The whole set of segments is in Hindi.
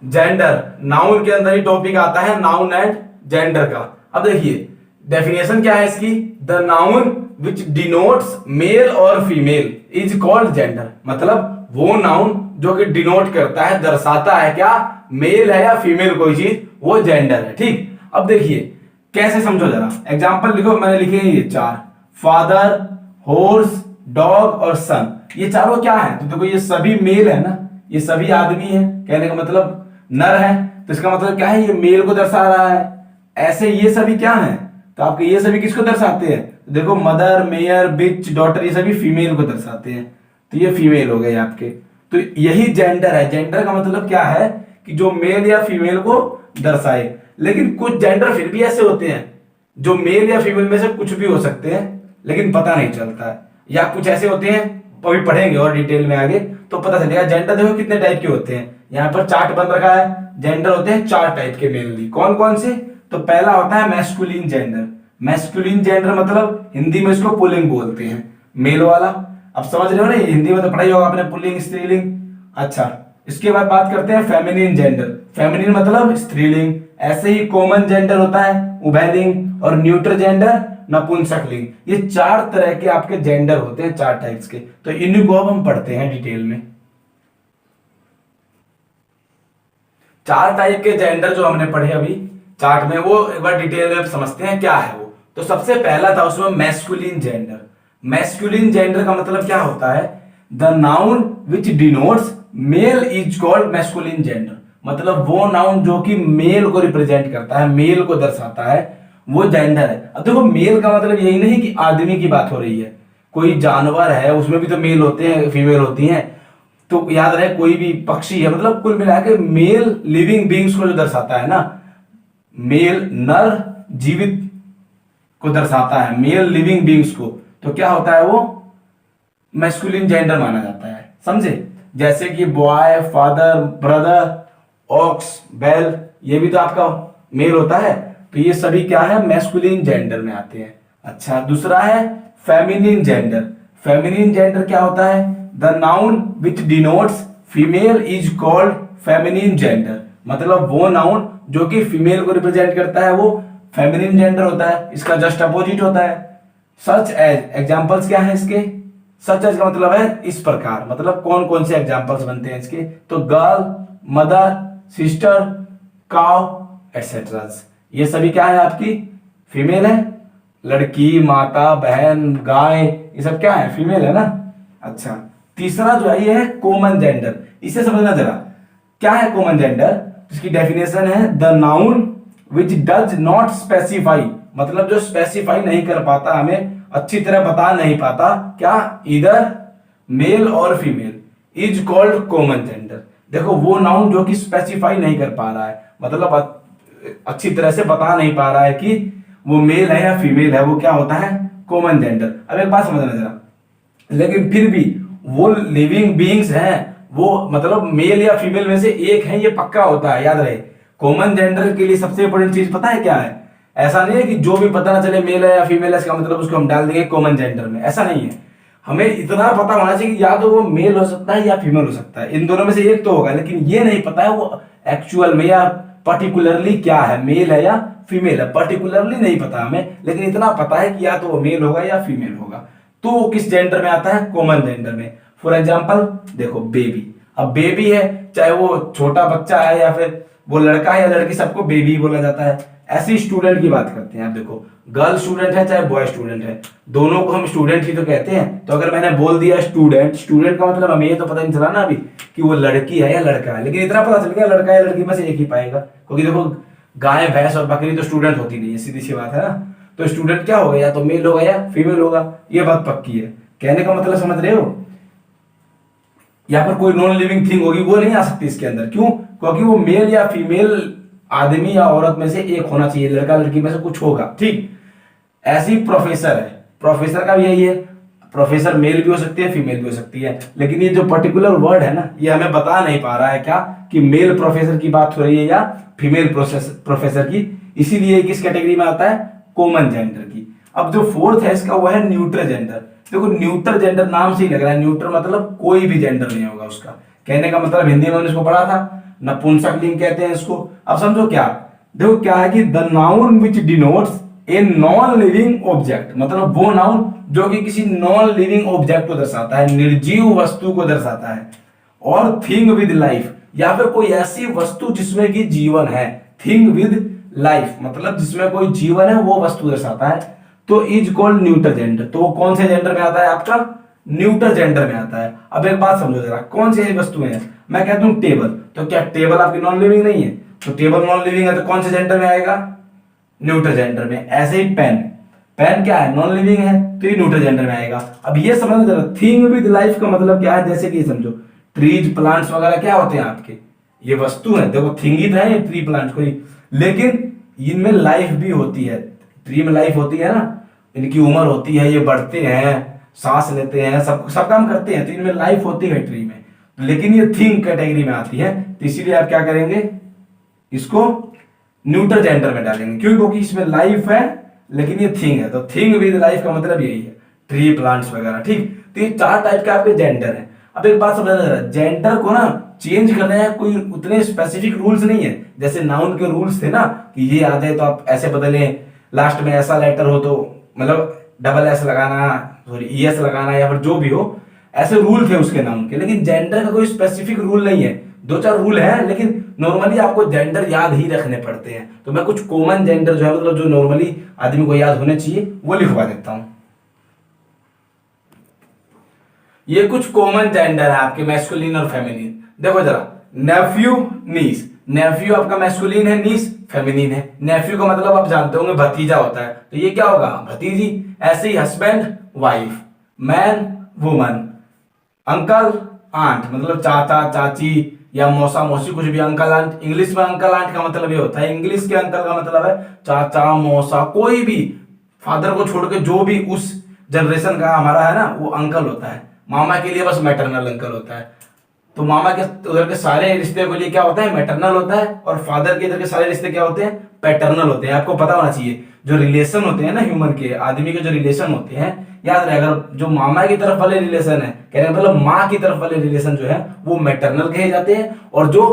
जेंडर, नाउन के अंदर ही टॉपिक आता है नाउन एंड जेंडर का। अब देखिए डेफिनेशन क्या है इसकी, the noun which denotes male और फीमेल इज कॉल्ड जेंडर। मतलब वो नाउन जो कि डिनोट करता है, दर्शाता है क्या, मेल है या फीमेल कोई चीज, वो जेंडर है। ठीक, अब देखिए कैसे समझो जरा, एग्जाम्पल लिखो, मैंने लिखे हैं ये चार, फादर, हॉर्स, डॉग और सन। ये चारों क्या है, तो देखो ये सभी मेल है ना, ये सभी आदमी है, कहने का मतलब नर है, तो इसका मतलब क्या है, ये मेल को दर्शा रहा है। ऐसे ये सभी क्या है, तो आपके ये सभी किसको दर्शाते हैं, तो देखो मदर, मेयर, बिच, डॉटर, ये सभी फीमेल को दर्शाते हैं, तो ये फीमेल हो गए आपके। तो यही जेंडर है। जेंडर का मतलब क्या है कि जो मेल या फीमेल को दर्शाए। लेकिन कुछ जेंडर फिर भी ऐसे होते हैं जो मेल या फीमेल में से कुछ भी हो सकते हैं लेकिन पता नहीं चलता है, या कुछ ऐसे होते हैं, अभी पढ़ेंगे और डिटेल में आगे तो पता चलेगा। जेंडर देखो कितने टाइप के होते हैं, यहाँ पर चार्ट बन रखा है। जेंडर होते हैं चार टाइप के मेनली, कौन कौन से, तो पहला होता है मैस्कुलिन जेंडर। मैस्कुलिन जेंडर मतलब हिंदी में इसको पुल्लिंग बोलते हैं, मेल वाला। अब समझ रहे हो ना, हिंदी में तो पढ़ाई होगा आपने पुल्लिंग, स्त्रीलिंग। अच्छा, इसके बाद बात करते हैं फेमिनिन जेंडर। फेमिनिन मतलब स्त्रीलिंग। ऐसे ही कॉमन जेंडर होता है उभयलिंग, और न्यूट्रल जेंडर नपुंसकलिंग। ये चार तरह के आपके जेंडर होते हैं, चार टाइप्स के, तो इन्हीं को अब हम पढ़ते हैं डिटेल में। चार टाइप के जेंडर जो हमने पढ़े अभी चार्ट में, वो एक बार डिटेल में समझते हैं क्या है वो। तो सबसे पहला था उसमें मैस्कुलिन जेंडर। मैस्कुलिन जेंडर का मतलब क्या होता है, the noun which denotes male is called masculine gender. मतलब वो नाउन जो कि मेल को रिप्रेजेंट करता है, मेल को दर्शाता है, वो जेंडर है। अब देखो मेल का मतलब यही नहीं कि आदमी की बात हो रही है, कोई जानवर है उसमें भी तो मेल होते हैं, फीमेल होती हैं। तो याद रहे कोई भी पक्षी है, मतलब कुल मिला के मेल लिविंग बींग्स को जो दर्शाता है ना, मेल नर जीवित को दर्शाता है, मेल लिविंग बींग्स को, तो क्या होता है वो मैस्कुलिन जेंडर माना जाता है। समझे, जैसे कि बॉय, फादर, ब्रदर, ऑक्स, बैल, ये भी तो आपका मेल होता है, तो ये सभी क्या है, मैस्कुलिन जेंडर में आते हैं। अच्छा, दूसरा है फेमिनिन जेंडर। फेमिनिन जेंडर क्या होता है, the noun which denotes female is called feminine gender. मतलब वो नाउन जो कि फीमेल को रिप्रेजेंट करता है वो फेमिनिन जेंडर होता है। इसका जस्ट अपोजिट होता है सच एज। एग्जांपल्स क्या है इसके, सच एज का मतलब है इस प्रकार, मतलब कौन कौन से एग्जांपल्स बनते हैं इसके, तो girl, mother, sister, cow etcetera. ये सभी क्या है आपकी फीमेल है। लड़की, माता, बहन, गाय, ये सब क्या है, फीमेल है ना। अच्छा, तीसरा जो है ये है कॉमन जेंडर। इसे समझना जरा, क्या है कॉमन जेंडर, इसकी डेफिनेशन है the noun which does not specify. मतलब जो स्पेसिफाई नहीं कर पाता, हमें अच्छी तरह बता नहीं पाता क्या, इधर मेल और female is called common gender. देखो वो नाउन जो कि स्पेसिफाई नहीं कर पा रहा है, मतलब अच्छी तरह से बता नहीं पा रहा है कि वो मेल है या फीमेल है, वो क्या होता है, कॉमन जेंडर। अब एक बात समझना जरा, लेकिन फिर भी वो लिविंग बीइंग्स हैं, वो मतलब मेल या फीमेल में से एक है, ये पक्का होता है, याद रहे। कॉमन जेंडर के लिए सबसे इंपॉर्टेंट चीज पता है क्या है, ऐसा नहीं है कि जो भी पता ना चले मेल है या फीमेल है इसका मतलब उसको हम डाल देंगे कॉमन जेंडर में, ऐसा नहीं है। हमें इतना पता होना चाहिए कि या तो वो मेल हो सकता है या फीमेल हो सकता है, इन दोनों में से एक तो होगा, लेकिन ये नहीं पता है वो एक्चुअल में या पर्टिकुलरली क्या है, मेल है या फीमेल है, पर्टिकुलरली नहीं पता हमें, लेकिन इतना पता है कि या तो वो मेल होगा या फीमेल होगा। तो वो किस जेंडर में आता है, कॉमन जेंडर में। फॉर एग्जाम्पल देखो बेबी, अब बेबी है, चाहे वो छोटा बच्चा है या फिर वो लड़का है या लड़की, सबको बेबी बोला जाता है। ऐसे ही स्टूडेंट की बात करते हैं, आप देखो गर्ल स्टूडेंट है चाहे बॉय स्टूडेंट है, दोनों को हम स्टूडेंट ही तो कहते हैं। तो अगर मैंने बोल दिया स्टूडेंट, स्टूडेंट का मतलब हमें ये तो पता नहीं चला ना अभी कि वो लड़की है या लड़का है, लेकिन इतना पता चल गया लड़का या लड़की में से एक ही पाएगा, क्योंकि देखो गाय, भैंस और बकरी तो स्टूडेंट होती नहीं है, सीधी सी बात है ना। तो स्टूडेंट क्या होगा, या तो मेल होगा या फीमेल होगा, ये बात पक्की है। कहने का मतलब समझ रहे हो, यहाँ पर कोई नॉन लिविंग थिंग होगी वो नहीं आ सकती इसके अंदर, क्यों, क्योंकि वो मेल या फीमेल आदमी या औरत में से एक होना चाहिए, लड़का लड़की में से कुछ होगा। ठीक, ऐसी प्रोफेसर है, प्रोफेसर का भी यही है, प्रोफेसर मेल भी हो सकती है फीमेल भी हो सकती है, लेकिन ये जो पर्टिकुलर वर्ड है ना, ये हमें बता नहीं पा रहा है क्या कि मेल प्रोफेसर की बात हो रही है या फीमेल प्रोफेसर की, इसीलिए किस कैटेगरी में आता है, कॉमन जेंडर की। अब जो फोर्थ है इसका वो है न्यूट्रल जेंडर। देखो न्यूट्रल जेंडर नाम से ही लग रहा है, न्यूट्रल मतलब कोई भी जेंडर नहीं होगा उसका। कहने का मतलब हिंदी में हमने इसको पढ़ा था, नपुंसकलिंग कहते हैं इसको। अब समझो क्या, देखो क्या है कि the noun which denotes a non living object, मतलब वो नाउन जो कि किसी नॉन लिविंग ऑब्जेक्ट को दर्शाता है, निर्जीव वस्तु को दर्शाता है, और थिंग विद लाइफ, या फिर कोई ऐसी वस्तु जिसमें कि जीवन है। थिंग विद लाइफ मतलब जिसमें कोई जीवन है वो वस्तु दर्शाता है, तो इज कॉल्ड न्यूटर जेंडर। तो वो कौन से जेंडर में आता है आपका, न्यूटर जेंडर में आता है। अब एक बात समझो जरा, कौन सी वस्तुएं हैं, मैं कहता हूं टेबल, तो क्या टेबल आपकी नॉन लिविंग नहीं है, तो टेबल नॉन लिविंग है तो कौन से जेंडर में आएगा, न्यूटर जेंडर में। ऐसे ही पेन, पेन क्या है, नॉन लिविंग है, तो ये न्यूटर जेंडर में आएगा। अब ये समझना जरा, थिंग विद लाइफ का मतलब क्या है, जैसे कि समझो ट्रीज प्लांट्स वगैरह क्या होते हैं आपके, ये वस्तु है, देखो थिंग ही तो है ये ट्री प्लांट कोई, लेकिन इनमें लाइफ भी होती है, ट्री में लाइफ होती है ना, इनकी उम्र होती है, ये बढ़ते हैं, सांस लेते हैं, सब काम करते हैं, तो इनमें लाइफ होती है ट्री में, लेकिन ये थिंग कैटेगरी में आती है, तो इसीलिए आप क्या करेंगे, इसको न्यूटर जेंडर में डालेंगे। क्यों, क्योंकि इसमें लाइफ है लेकिन ये थिंग है, तो थिंग विद लाइफ का मतलब यही है, ट्री प्लांट्स वगैरह। ठीक, तो ये 4 टाइप के आपके जेंडर है। अब एक बात समझना जरा, जेंडर को ना चेंज करने हैं कोई उतने स्पेसिफिक रूल्स नहीं है, जैसे नाउन के रूल्स थे ना कि ये आ जाए तो आप ऐसे बदलें, लास्ट में ऐसा लेटर हो तो मतलब डबल एस लगाना, सॉरी ES लगाना, या फिर जो भी हो, ऐसे रूल थे उसके नाउन के। लेकिन जेंडर का कोई स्पेसिफिक रूल नहीं है, 2-4 रूल हैं, लेकिन नॉर्मली आपको जेंडर याद ही रखने पड़ते हैं। तो मैं कुछ कॉमन जेंडर जो है, मतलब जो नॉर्मली आदमी को याद होने चाहिए, वो लिखवा देता हूं। ये कुछ कॉमन जेंडर है आपके, मैस्कुलिन और फेमिनिन। देखो जरा, नेफ्यू, नीस, नेफ्यू आपका मैस्कुलिन है, नीस फेमिनिन है। नेफ्यू का मतलब आप जानते होंगे भतीजा होता है, तो ये क्या होगा, भतीजी। ऐसे ही husband wife, man woman, uncle aunt मतलब चाचा चाची या मौसा मौसी, कुछ भी। अंकल आंट, इंग्लिश में अंकल आंट का मतलब ये होता है, इंग्लिश के अंकल का मतलब है चाचा मौसा, कोई भी फादर को छोड़ के जो भी उस जनरेशन का हमारा है ना, वो अंकल होता है। मामा के लिए बस मैटरनल अंकल होता है, तो मामा के उधर के सारे रिश्ते के लिए क्या होता है, मैटरनल होता है, और फादर के इधर के सारे रिश्ते क्या होते हैं, पैटर्नल होते हैं। आपको पता होना चाहिए जो रिलेशन होते हैं ना ह्यूमन के, आदमी के जो रिलेशन होते हैं, याद रहे, अगर जो मामा की तरफ वाले रिलेशन है, कहने मतलब माँ की तरफ वाले रिलेशन जो है वो मैटरनल कहे जाते हैं, और जो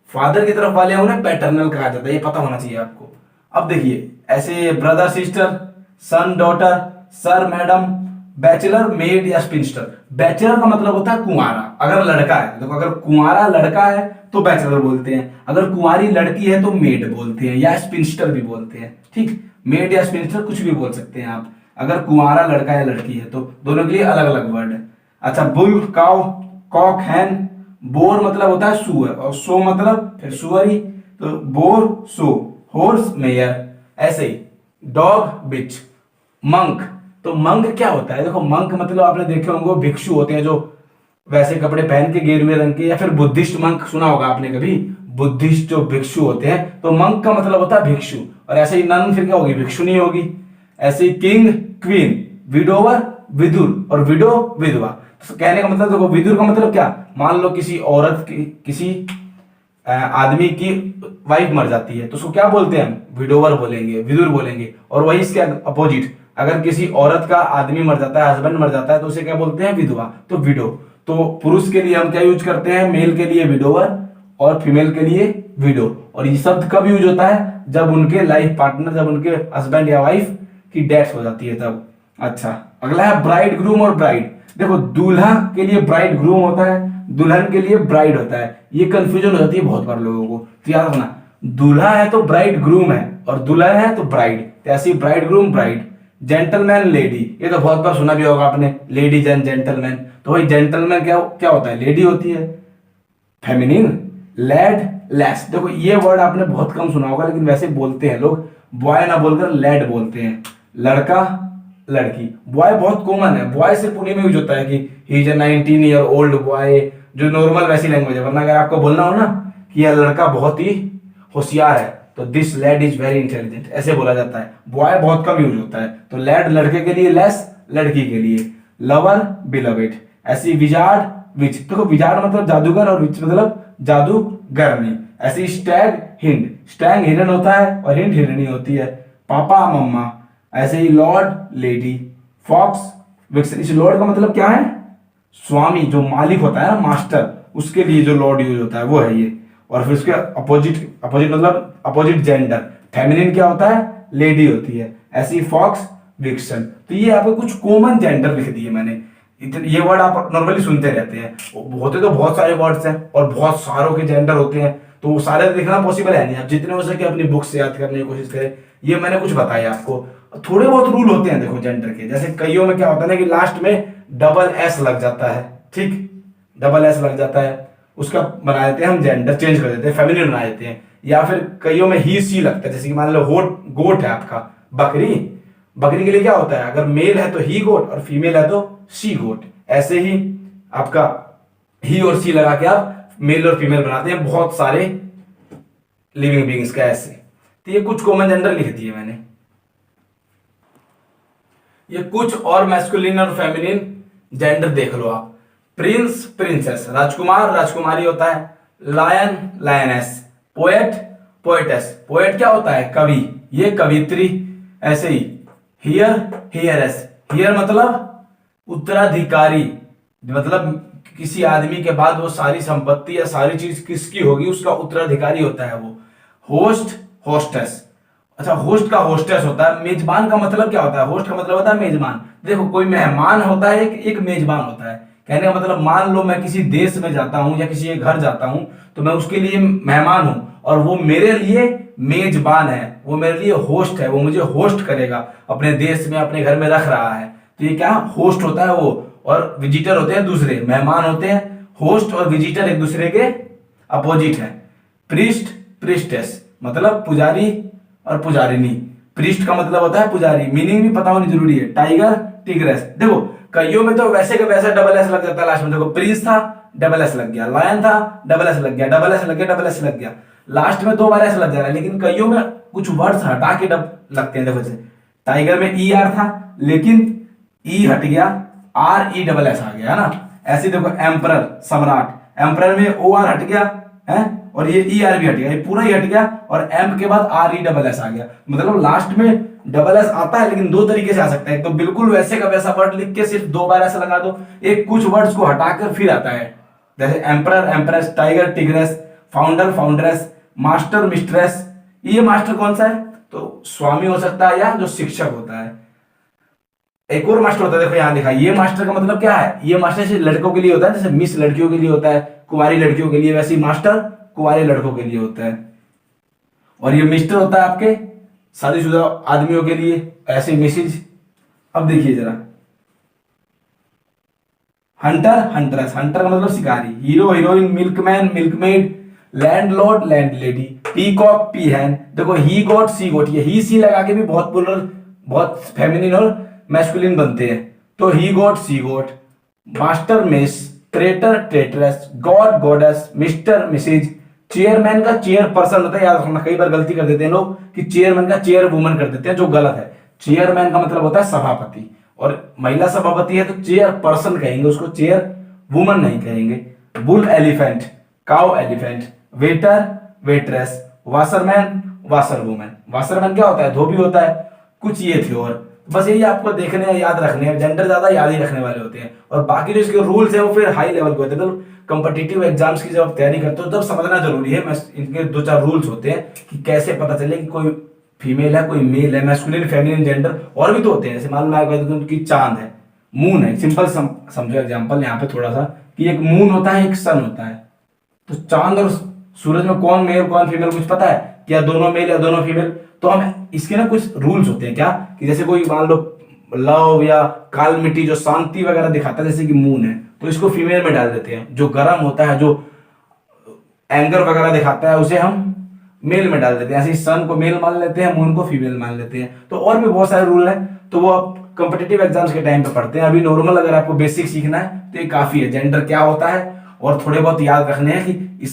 फादर की तरफ वाले हैं उन्हें पैटर्नल कहा जाता है। ये पता होना चाहिए आपको। अब देखिए, ऐसे brother sister, son daughter, sir madam, bachelor made या स्पिंस्टर। बैचलर का मतलब होता है कुंवारा, अगर लड़का है, देखो अगर कुंवारा लड़का है तो बैचलर बोलते हैं, अगर कुंवारी लड़की है तो मेड बोलते हैं, या स्पिंस्टर भी बोलते हैं। ठीक, मेड या स्पिंस्टर कुछ भी बोल सकते हैं आप, अगर कुंवारा लड़का या लड़की है तो दोनों के लिए अलग अलग वर्ड है। अच्छा, बुल, काउ, कॉक, हैन। बोर मतलब होता है सुअर, और सो मतलब फिर सुअर ही, तो बोर सो, हॉर्स मेयर। ऐसे ही डॉग बिच, मंक, तो मंक क्या होता है, देखो मंक मतलब आपने देखे होंगे भिक्षु होते हैं जो वैसे कपड़े पहन के गेरुए रंग के, या फिर बुद्धिस्ट मंक सुना होगा आपने कभी, बुद्धिस्ट जो भिक्षु होते हैं, तो मंक का मतलब होता है भिक्षु। और ऐसे ही नन फिर क्या होगी, भिक्षु नहीं होगी। ऐसे ही किंग, क्वीन, विडोवर, विदुर, और विडो विधवा। तो कहने का मतलब देखो, विदुर का मतलब क्या, मान लो किसी औरत की, किसी आदमी की वाइफ मर जाती है तो उसको क्या बोलते हैं हम, विडोवर बोलेंगे, विदुर बोलेंगे। और वही इसके अपोजिट, अगर किसी औरत का आदमी मर जाता है, हस्बैंड मर जाता है, तो उसे क्या बोलते हैं, विधवा, तो विडो। तो पुरुष के लिए हम क्या यूज करते हैं, मेल के लिए विडोवर और फीमेल के लिए विडो। और ये शब्द कब यूज होता है, जब उनके लाइफ पार्टनर, जब उनके हस्बैंड या वाइफ की डेथ हो जाती है तब। अच्छा, अगला है ब्राइड ग्रूम और ब्राइड। देखो, दूल्हा के लिए ब्राइड ग्रूम होता है, दुल्हन के लिए ब्राइड होता है। ये कंफ्यूजन हो जाती है बहुत बार लोगों को, तो याद रखना, दूल्हा है तो ब्राइड ग्रूम है, और दुल्हन है तो ब्राइड, तो ऐसी bride groom bride. Gentleman lady, ये तो बहुत बार सुना भी होगा आपने, लेडीज एंड जेंटलमैन। तो वही जेंटलमैन क्या क्या होता है, लेडी होती है, फेमिनिन। लैड, लेस, देखो ये वर्ड आपने बहुत कम सुना होगा, लेकिन वैसे बोलते हैं लोग, बॉय ना बोलकर लैड बोलते हैं। लड़का, लड़की, बॉय बहुत कॉमन है, बॉय सिर्फ पुणे में यूज होता है कि he is a 19 year old boy, जो नॉर्मल वैसी लैंग्वेज है। वरना अगर आपको बोलना हो ना कि यह लड़का बहुत ही होशियार है, तो this lad is very intelligent, ऐसे बोला जाता है। बॉय बहुत कम यूज होता है, तो लैड लड़के के लिए, लेस लड़की के लिए। Lover, beloved. ऐसी विजार्ड, विच, देखो विजार्ड मतलब जादूगर, और विच मतलब जादूगरनी। ऐसी स्टैग, हिंड, स्टैग हिरन होता है और हिंड हिरनी होती है। Papa, mamma. ऐसे ही लॉर्ड, लेडी। Fox, vixen. इस लॉर्ड का मतलब क्या है, स्वामी, जो मालिक होता है ना, मास्टर, उसके लिए जो लॉर्ड यूज होता है वो है ये। और फिर उसके अपोजिट अपोजिट मतलब अपोजिट जेंडर, फेमिनिन क्या होता है, लेडी होती है, ऐसी फॉक्स, विक्सन। तो ये आपको कुछ कॉमन जेंडर लिख दिए मैंने। इतने ये वर्ड आप नॉर्मली सुनते रहते हैं, होते तो बहुत सारे वर्ड्स हैं और बहुत सारों के जेंडर होते हैं, तो वो सारे देखना पॉसिबल है नहीं। आप जितने हो सके अपनी बुक से याद करने की कोशिश करें। ये मैंने कुछ बताया आपको। थोड़े बहुत रूल होते हैं देखो जेंडर के, जैसे कईयों में क्या होता है ना कि लास्ट में डबल एस लग जाता है, ठीक, डबल एस लग जाता है, उसका बना देते हैं हम जेंडर, चेंज कर देते हैं, फेमिनिन बना देते हैं। या फिर कईयों में ही सी लगता है, जैसे कि मान लो गोट है आपका, बकरी, बकरी के लिए क्या होता है, अगर मेल है तो ही गोट और फीमेल है तो शी गोट। ऐसे ही आपका ही और सी लगा के आप मेल और फीमेल बनाते हैं बहुत सारे लिविंग बीइंग्स का ऐसे। तो ये कुछ कॉमन जेंडर लिख दिए मैंने। ये कुछ और मैस्कुलिन और फेमिनिन जेंडर देख लो आप। प्रिंस, प्रिंसेस, राजकुमार, राजकुमारी होता है, lion, lioness, poet, poetess, poet क्या होता है, कवि, ये कवित्री। ऐसे ही हियर, हियरेस, हियर मतलब उत्तराधिकारी, मतलब किसी आदमी के बाद वो सारी संपत्ति या सारी चीज किसकी होगी, उसका उत्तराधिकारी होता है वो। होस्ट, होस्टेस, अच्छा होस्ट का होस्टेस होता है। मेजबान का मतलब क्या होता है, होस्ट का मतलब होता है मेजबान। देखो कोई मेहमान होता है, एक मेजबान होता है। कहने का मतलब मान लो मैं किसी देश में जाता हूं या किसी के घर जाता हूं, तो मैं उसके लिए मेहमान हूं और वो मेरे लिए मेजबान है, वो मेरे लिए होस्ट है, वो मुझे होस्ट करेगा अपने देश में, अपने घर में रख रहा है। तो ये क्या होस्ट होता है वो, और विजिटर होते हैं दूसरे, मेहमान होते हैं। होस्ट और विजिटर एक दूसरे के अपोजिट है। प्रीस्ट, प्रीस्टेस मतलब पुजारी और पुजारिनी। प्रीस्ट का मतलब होता है पुजारी, मीनिंग भी पता होनी जरूरी है। टाइगर, टिग्रेस, देखो कईयों में तो वैसे का वैसा डबल एस लग जाता है लास्ट में। देखो प्रिंस था, डबल एस लग गया, लायन था, डबल एस लग गया, डबल एस लग गया, डबल एस लग गया, लास्ट में 2 बार एस लग जा रहा है। लेकिन कईयों में कुछ वर्ड्स हटा के डब लगते हैं। देखो जैसे टाइगर में ई आर था, लेकिन ई हट गया, आर ई डबल एस आ गया, है ना। ऐसे देखो एम्परर, सम्राट, एम्परर में ओ आर हट गया है और ये ई आर भी हट गया, ये पूरा ही हट गया, और एम के बाद आर ई डबल एस आ गया। मतलब लास्ट में डबल एस आता है, लेकिन 2 तरीके से आ सकता है। तो बिल्कुल वैसे का वैसा वर्ड लिख के सिर्फ 2 बार ऐसा लगा दो, एक कुछ वर्ड्स को हटाकर फिर आता है। जैसे emperor, empress, tiger, tigress, founder, foundress, master, mistress. ये मास्टर कौन सा है, तो स्वामी हो सकता है या जो शिक्षक होता है। एक और मास्टर होता है, देखो यहां लिखा, ये मास्टर का मतलब क्या है, ये मास्टर जैसे लड़कों के लिए होता है, जैसे मिस लड़कियों के लिए होता है, कुंवारी लड़कियों के लिए, वैसे ही मास्टर कुंवारे लड़कों के लिए होता है। और ये मिस्टर होता है आपके शादीशुदा आदमियों के लिए, ऐसे मिसेज। अब देखिए जरा, हंटर, हंट्रेस, हंटर का मतलब शिकारी, hero, heroine, milkman, milkmaid, landlord, landlady, peacock, peahen. देखो ही गोट, सी गोट, ये ही सी लगा के भी बहुत प्लुरल, बहुत फेमिनिन और मैस्कुलिन बनते हैं। तो he goat, she goat, master, miss, traitor, traitress, god, goddess, mister, Mrs. Chairman का चेयर पर्सन होता है, याद रखना, कई बार गलती कर देते हैं लोग कि चेयरमैन का चेयर वुमन कर देते हैं, जो गलत है। चेयरमैन का मतलब होता है सभापति, और महिला सभापति है तो चेयर पर्सन कहेंगे उसको, चेयर वुमन नहीं कहेंगे। Bull, elephant, cow, elephant, waiter, waitress, washerman, washer woman. Washerman क्या होता है, धोबी होता है। कुछ ये थे, और बस यही आपको देखने हैं, याद रखने हैं। जेंडर ज्यादा याद ही रखने वाले होते हैं, और बाकी जो इसके रूल्स है वो फिर हाई लेवल के होते हैं। तो कॉम्पिटिटिव एग्जाम्स की जब आप तैयारी करते हो तब समझना जरूरी है। इनके 2-4 रूल्स होते हैं कि कैसे पता चले कि कोई फीमेल है, कोई मेल है, मैस्कुलिन, फेमिनिन जेंडर। और भी तो होते हैं, जैसे मान लो उनकी चांद है, मून है, सिंपल समझो एग्जांपल यहाँ पे थोड़ा सा, कि एक मून होता है, एक सन होता है। तो चांद और सूरज में कौन मेल कौन फीमेल कुछ पता है क्या, दोनों मेल या दोनों फीमेल? तो हम इसके ना कुछ रूल्स होते हैं क्या, कि जैसे कोई मान लो लव या काल मिट्टी जो शांति वगैरह दिखाता है, जैसे कि मून है, तो इसको फीमेल में डाल देते हैं। जो गर्म होता है, जो एंगर वगैरह दिखाता है, उसे हम मेल में डाल देते हैं। ऐसे ही सन को मेल मान लेते हैं, मून को फीमेल मान लेते हैं। तो और भी बहुत सारे रूल हैं, तो वो आप कॉम्पिटिटिव एग्जाम्स के टाइम पे पढ़ते हैं। अभी नॉर्मल अगर आपको बेसिक सीखना है तो ये काफी है, जेंडर क्या होता है और थोड़े बहुत याद रखने हैं कि